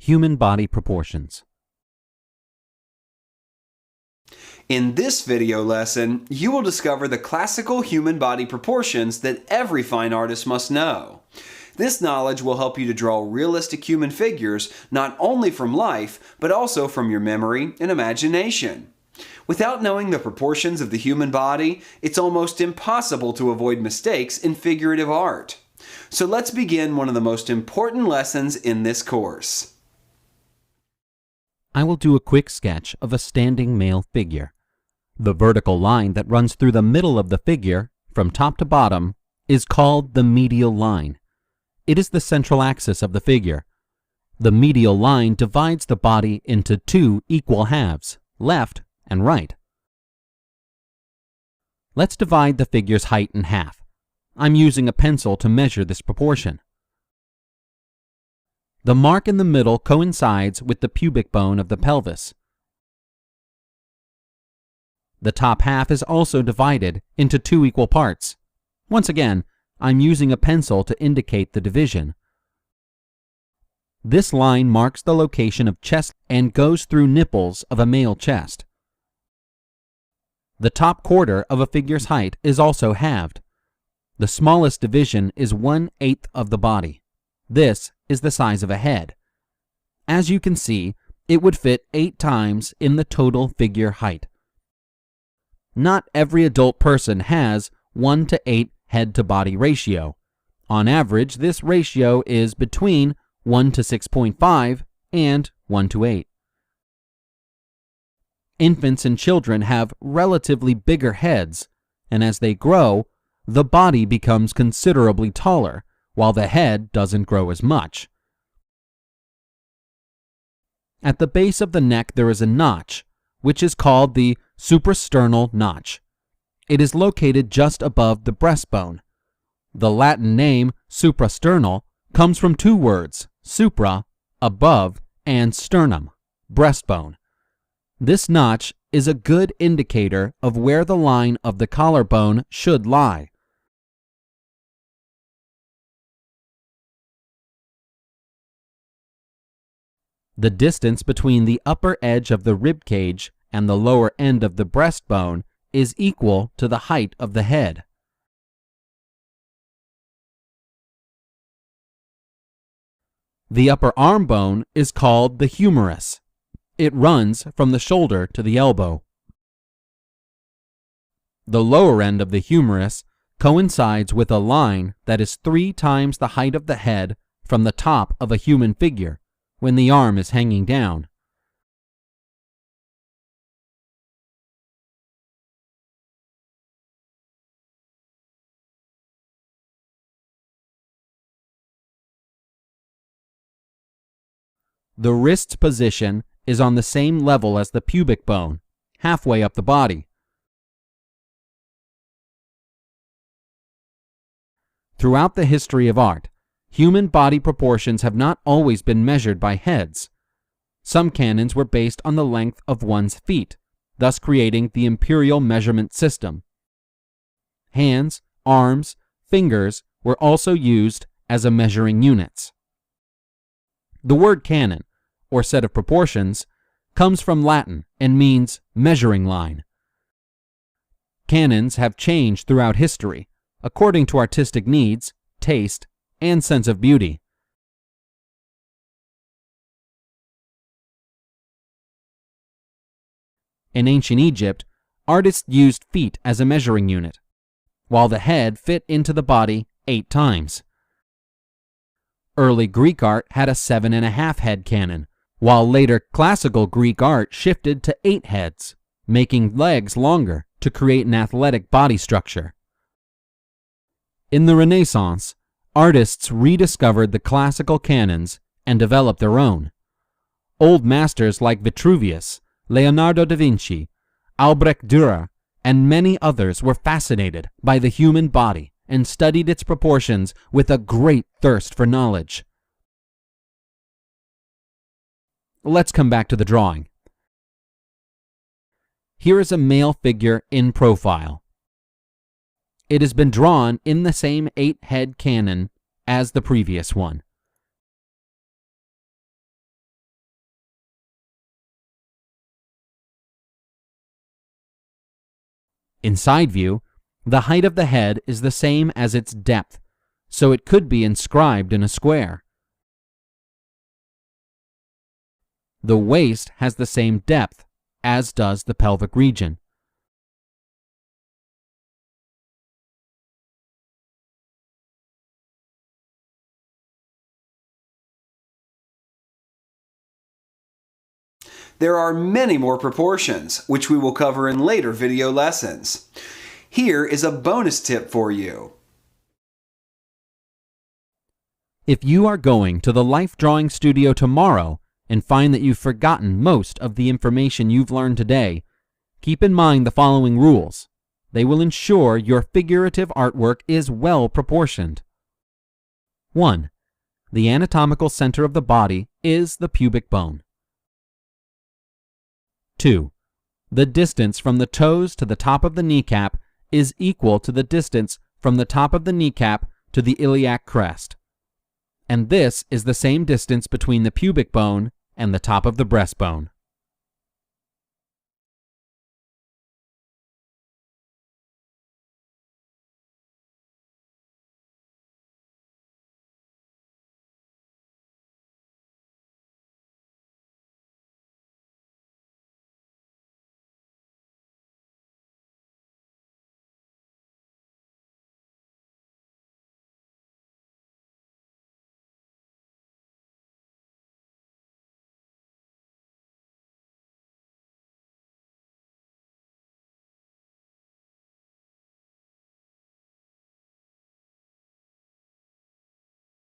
Human body proportions. In this video lesson, you will discover the classical human body proportions that every fine artist must know. This knowledge will help you to draw realistic human figures not only from life, but also from your memory and imagination. Without knowing the proportions of the human body, it's almost impossible to avoid mistakes in figurative art. So let's begin one of the most important lessons in this course. I will do a quick sketch of a standing male figure. The vertical line that runs through the middle of the figure, from top to bottom, is called the medial line. It is the central axis of the figure. The medial line divides the body into two equal halves, left and right. Let's divide the figure's height in half. I'm using a pencil to measure this proportion. The mark in the middle coincides with the pubic bone of the pelvis. The top half is also divided into two equal parts. Once again, I'm using a pencil to indicate the division. This line marks the location of chest and goes through nipples of a male chest. The top quarter of a figure's height is also halved. The smallest division is 1/8 of the body. This is the size of a head. As you can see, it would fit 8 times in the total figure height. Not every adult person has 1:8 head-to-body ratio. On average, this ratio is between 1:6.5 and 1:8. Infants and children have relatively bigger heads, and as they grow, the body becomes considerably taller, while the head doesn't grow as much. At the base of the neck there is a notch, which is called the suprasternal notch. It is located just above the breastbone. The Latin name suprasternal comes from two words, supra, above, and sternum, breastbone. This notch is a good indicator of where the line of the collarbone should lie. The distance between the upper edge of the rib cage and the lower end of the breastbone is equal to the height of the head. The upper arm bone is called the humerus. It runs from the shoulder to the elbow. The lower end of the humerus coincides with a line that is 3 times the height of the head from the top of a human figure when the arm is hanging down. The wrist's position is on the same level as the pubic bone, halfway up the body. Throughout the history of art, human body proportions have not always been measured by heads. Some canons were based on the length of one's feet, thus creating the imperial measurement system. Hands, arms, fingers were also used as measuring units. The word canon, or set of proportions, comes from Latin and means measuring line. Canons have changed throughout history, according to artistic needs, taste, and sense of beauty. In ancient Egypt, artists used feet as a measuring unit, while the head fit into the body 8 times. Early Greek art had a 7.5 head canon, while later classical Greek art shifted to 8 heads, making legs longer to create an athletic body structure. In the Renaissance, artists rediscovered the classical canons and developed their own. Old masters like Vitruvius, Leonardo da Vinci, Albrecht Dürer, and many others were fascinated by the human body and studied its proportions with a great thirst for knowledge. Let's come back to the drawing. Here is a male figure in profile. It has been drawn in the same 8-head canon as the previous one. In side view, the height of the head is the same as its depth, so it could be inscribed in a square. The waist has the same depth, as does the pelvic region. There are many more proportions, which we will cover in later video lessons. Here is a bonus tip for you. If you are going to the Life Drawing Studio tomorrow and find that you've forgotten most of the information you've learned today, keep in mind the following rules. They will ensure your figurative artwork is well proportioned. 1. The anatomical center of the body is the pubic bone. 2. The distance from the toes to the top of the kneecap is equal to the distance from the top of the kneecap to the iliac crest. And this is the same distance between the pubic bone and the top of the breastbone.